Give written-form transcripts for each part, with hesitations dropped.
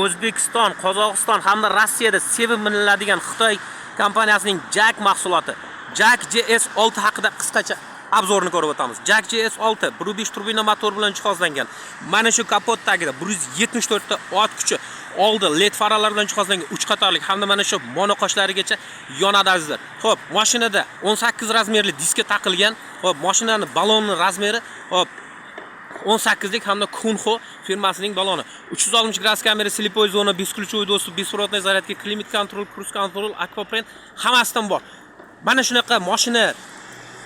O'zbekiston, Qozog'iston hamda Rossiyada sevib bilinadigan Xitoy kompaniyasining Jack mahsuloti Jack JS6 haqida qisqacha obzorni ko'rib o'tamiz. Jack JS6 1.5 turbina motor bilan jihozlangan. Mana shu kapot tagida 174 ta ot kuchi, oldi LED farlar bilan jihozlangan 3 qatorlik hamda mana shu monoqoshlarigacha yonadi azizlar. Xo'p, mashinada 18 razmerli diska taqilgan. Xo'p, mashinaning balonining razmeri 18 lik hamda Kunho firmasining baloni. 360 gradus kamera, slipoy zona, бесключевой доступ, беспроводной зарядка, климат kontrol, cruise control, aquaprint hammasidan bor. Mana shunaqa mashina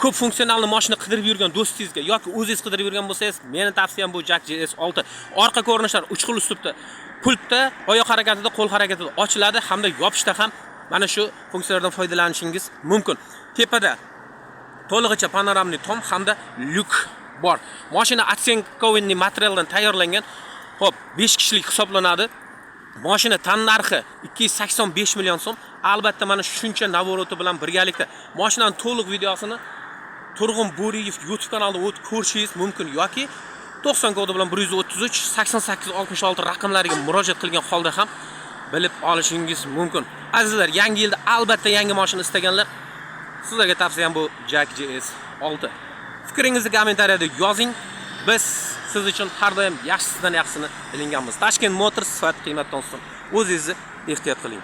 ko'p funksionalni mashina qidirib yurgan do'stingizga yoki o'zingiz qidirib yurgan bo'lsangiz, meni tavsiyam bu Jack JS6. Orqa ko'rinishlar 3 xil uslubda. Pultda, oyoq harakatida, qo'l harakatida ochiladi hamda yopishda ham mana shu funksiyalardan foydalanishingiz mumkin. Tepada to'lig'icha panoramli tom hamda lyuk bor. Mashina atsenkovenli materialdan tayyorlangan. Xo'p, 5 kishilik hisoblanadi. Mashina tan narxi 285 million so'm. Albatta mana shuncha navoroti bilan birgalikda mashinaning to'liq videosini Turg'un Bo'riyev YouTube kanalida o'tib ko'rishingiz mumkin yoki 90 kodi bilan 133 88 66 raqamlariga murojaat qilgan holda ham bilib olishingiz mumkin. Azizlar, yangi yilda albatta yangi mashina istaganlar, sizlarga tavsiyam bu Jack JS6. Fikringizni kommentariyada yozing. Biz siz uchun har doim yaxshisidan yaxshisini bilinganmiz. Toshkent Motors sifat qiymatdan so'ng o'zingizni ehtiyot qiling.